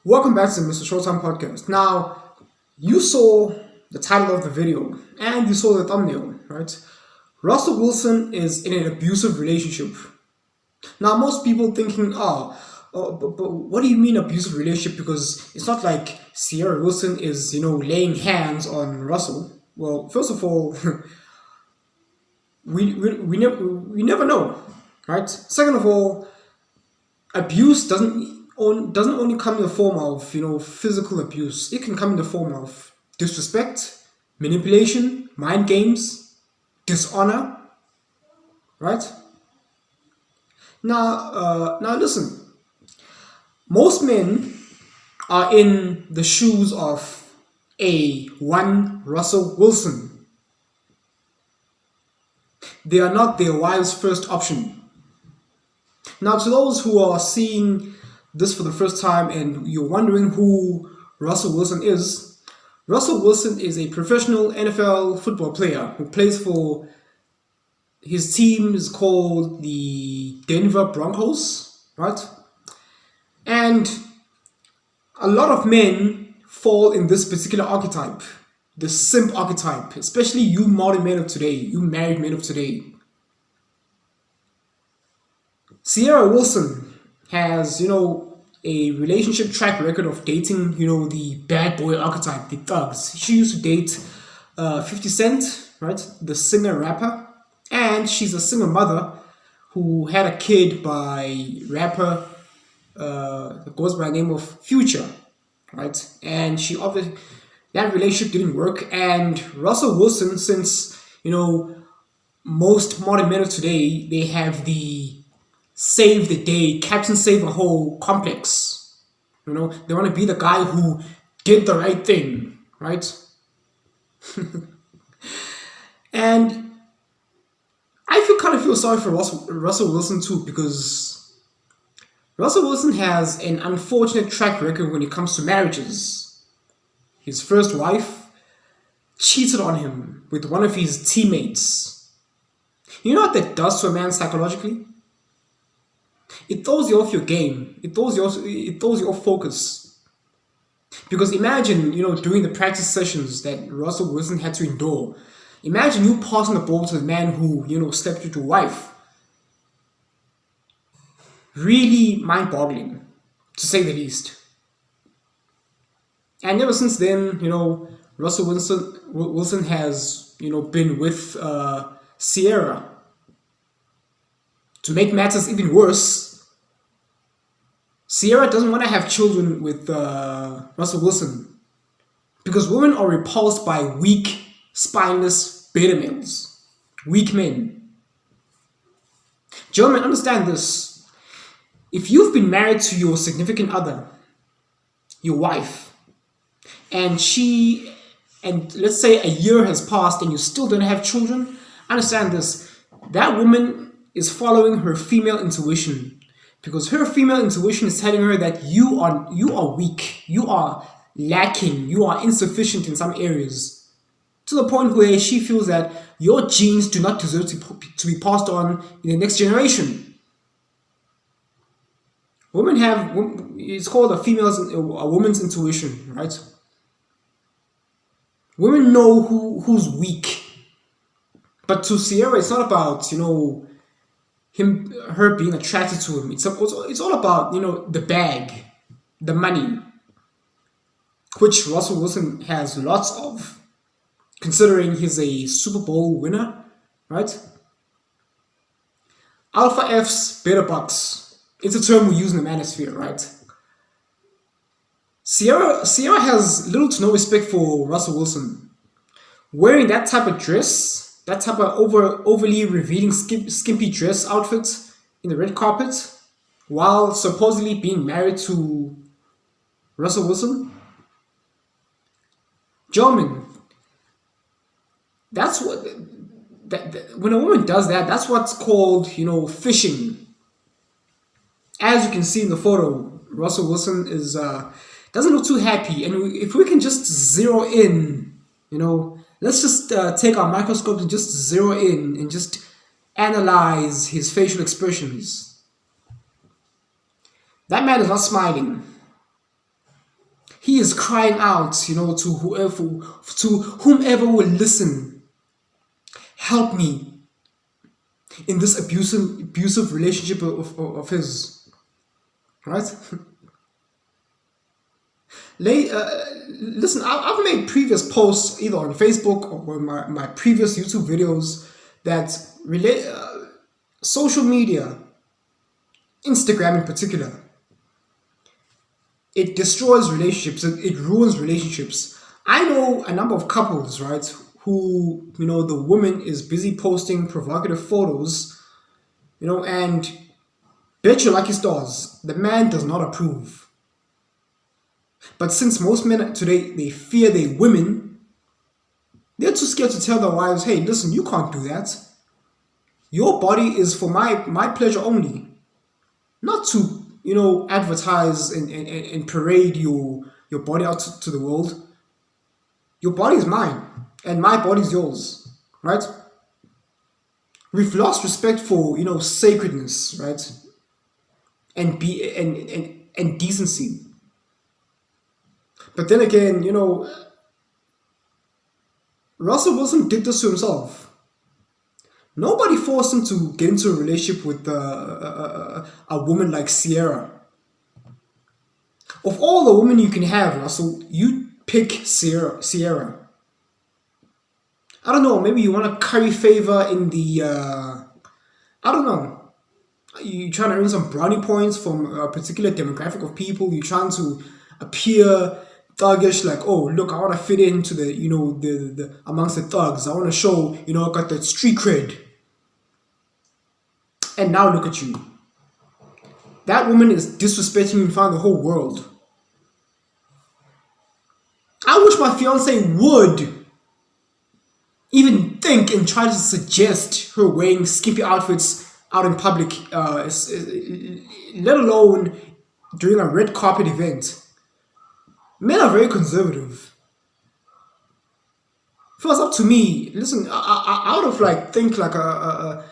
Welcome back to the MrShowTym podcast. Now, you saw the title of the video and you saw the thumbnail, right? Russell Wilson is in an abusive relationship. Now, most people thinking, but what do you mean abusive relationship? Because it's not like Ciara Wilson is, laying hands on Russell. Well, first of all, we never know, right? Second of all, abuse doesn't only come in the form of physical abuse. It can come in the form of disrespect, manipulation, mind games, dishonor, right? Now listen. Most men are in the shoes of one Russell Wilson. They are not their wife's first option. Now, to those who are seeing this for the first time and you're wondering who Russell Wilson is a professional NFL football player who plays for his team is called the Denver Broncos, right? And a lot of men fall in this particular archetype, the simp archetype, especially you modern men of today, you married men of today. Ciara Wilson has, a relationship track record of dating, the bad boy archetype, the thugs. She used to date 50 Cent, right, the singer rapper, and she's a single mother who had a kid by rapper that goes by the name of Future, right? And she obviously that relationship didn't work. And Russell Wilson, since most modern men of today, they have the save the day, Captain Save a Hole complex. They want to be the guy who did the right thing, right? And I kind of feel sorry for Russell Wilson too, because Russell Wilson has an unfortunate track record when it comes to marriages. His first wife cheated on him with one of his teammates. You know what that does to a man psychologically? It throws you off your game. It throws you off focus. Because imagine, during the practice sessions that Russell Wilson had to endure, imagine you passing the ball to the man who, slept with your wife. Really mind-boggling, to say the least. And ever since then, Russell Wilson has, been with Ciara. To make matters even worse, Ciara doesn't want to have children with Russell Wilson because women are repulsed by weak, spineless beta males, weak men. Gentlemen, understand this. If you've been married to your significant other, your wife, and let's say a year has passed and you still don't have children, understand this. That woman is following her female intuition, because her female intuition is telling her that you are weak, you are lacking, you are insufficient in some areas, to the point where she feels that your genes do not deserve to be passed on in the next generation. Women have, it's called a woman's intuition, right? Women know who's weak. But to Ciara, it's not about, her being attracted to him. It's all about, the bag, the money, which Russell Wilson has lots of, considering he's a Super Bowl winner, right? Alpha F's, beta bucks. It's a term we use in the manosphere, right? Ciara has little to no respect for Russell Wilson. Wearing that type of dress, that type of overly revealing skimpy dress outfit in the red carpet, while supposedly being married to Russell Wilson. Gentlemen, that's what when a woman does that, that's what's called, fishing. As you can see in the photo, Russell Wilson is doesn't look too happy, and if we can just zero in, let's just take our microscope and just zero in and just analyze his facial expressions. That man is not smiling. He is crying out, to whomever will listen, help me in this abusive relationship of his, right? Listen, I've made previous posts either on Facebook or my previous YouTube videos that relate social media, Instagram in particular. It destroys relationships. It ruins relationships. I know a number of couples, right, who, the woman is busy posting provocative photos, and bet your lucky stars, the man does not approve. But since most men today, they fear their women, they're too scared to tell their wives, hey, listen, you can't do that. Your body is for my pleasure only. Not to, advertise and parade your body out to the world. Your body is mine, and my body is yours, right? We've lost respect for, sacredness, right? And decency. But then again, Russell Wilson did this to himself. Nobody forced him to get into a relationship with a woman like Ciara. Of all the women you can have, Russell, you pick Ciara. I don't know, maybe you want to curry favor in the, I don't know. You're trying to earn some brownie points from a particular demographic of people. You're trying to appear thuggish, like, oh, look, I want to fit into the, the amongst the thugs. I want to show, I got that street cred. And now look at you. That woman is disrespecting you in front of the whole world. I wish my fiance would even think and try to suggest her wearing skimpy outfits out in public, let alone during a red carpet event. Men are very conservative. If it was up to me, listen, I would have think a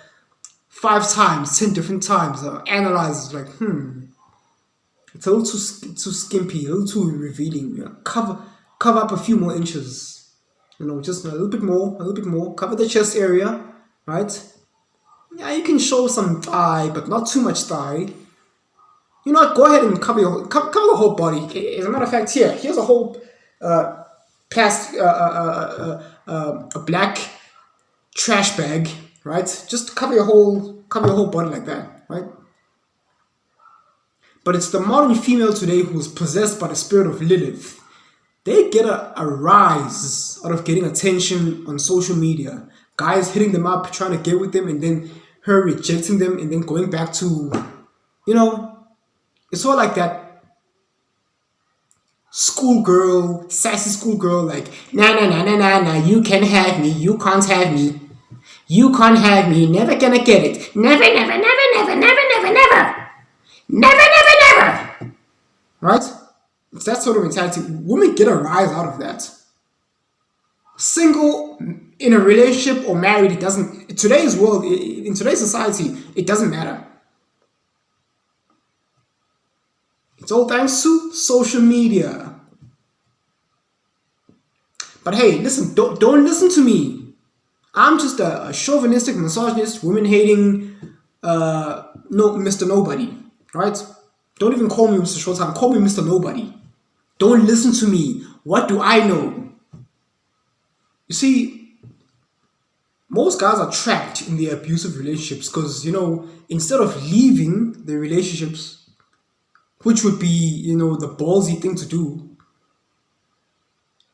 5 times, 10 different times, analyze like, it's a little too skimpy, a little too revealing. Cover up a few more inches, just a little bit more. Cover the chest area, right? Yeah, you can show some thigh, but not too much thigh. You know what? Go ahead and cover the whole body. As a matter of fact, here's a whole plastic, a black trash bag, right? Just cover your whole body like that, right? But it's the modern female today who's possessed by the spirit of Lilith. They get a rise out of getting attention on social media. Guys hitting them up, trying to get with them, and then her rejecting them, and then going back to, it's all like that schoolgirl, sassy schoolgirl, like, nah, you can have me, you can't have me. You can't have me, never gonna get it. Never. Right? It's that sort of mentality. Women get a rise out of that. Single, in a relationship or married, it doesn't, in today's world, in today's society, it doesn't matter. It's all thanks to social media. But hey, listen, don't listen to me. I'm just a chauvinistic, misogynist, women-hating, Mr. Nobody, right? Don't even call me MrShowTym. Call me Mr. Nobody. Don't listen to me. What do I know? You see, most guys are trapped in their abusive relationships because, instead of leaving the relationships, which would be, the ballsy thing to do,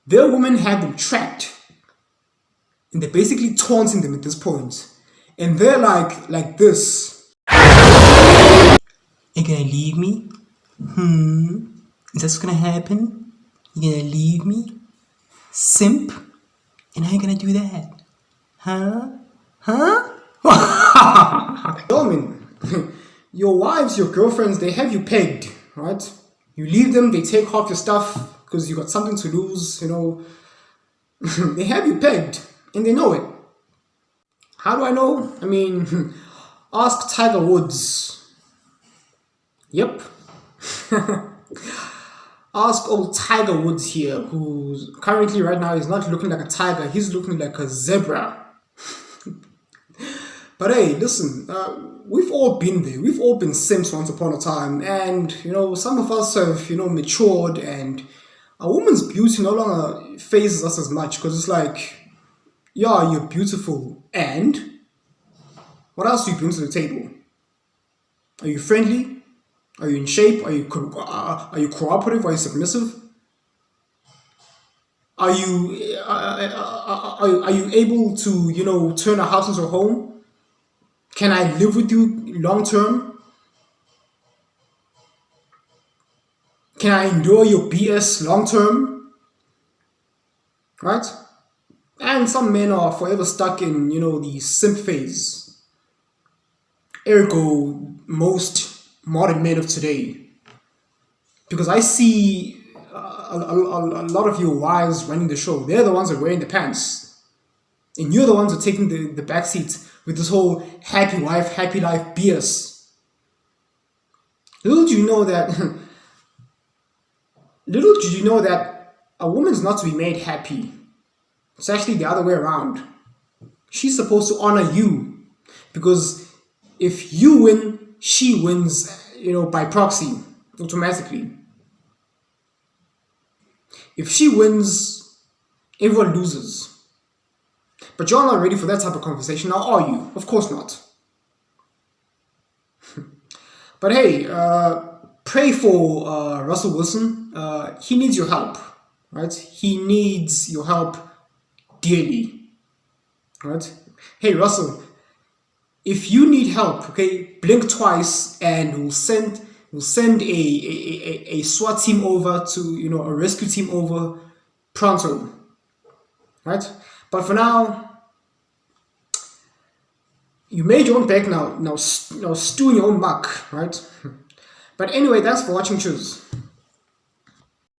their women have them trapped. And they're basically taunting them at this point. And they're like this. You gonna leave me? Is this gonna happen? You gonna leave me? Simp? And how you gonna do that? Huh? Gentlemen, your wives, your girlfriends, they have you pegged, right? You leave them, they take half your stuff because you got something to lose, They have you pegged. And they know it. How do I know? I mean, ask Tiger Woods. Yep. Ask old Tiger Woods here, who's currently right now is not looking like a tiger, he's looking like a zebra. But hey, listen, we've all been there. We've all been simps once upon a time, and some of us have matured, and a woman's beauty no longer phases us as much because it's like, yeah, you're beautiful, and what else do you bring to the table? Are you friendly? Are you in shape? Are you cooperative? Are you submissive? Are you able to turn a house into a home? Can I live with you long term? Can I endure your BS long term? Right? And some men are forever stuck in the simp phase. Ergo, most modern men of today. Because I see a lot of your wives running the show. They're the ones that are wearing the pants. And you're the ones that are taking the back seat with this whole happy wife, happy life BS. Little do you know that little did you know that a woman's not to be made happy. It's actually the other way around. She's supposed to honor you. Because if you win, she wins, by proxy, automatically. If she wins, everyone loses. But you're not ready for that type of conversation, now are you? Of course not. But hey, pray for Russell Wilson. He needs your help, right? He needs your help dearly, right? Hey, Russell, if you need help, okay, blink twice, and we'll send a SWAT team over to a rescue team over pronto, right? But for now, you made your own bed now. Now stew in your own muck, right? But anyway, thanks for watching. Choose.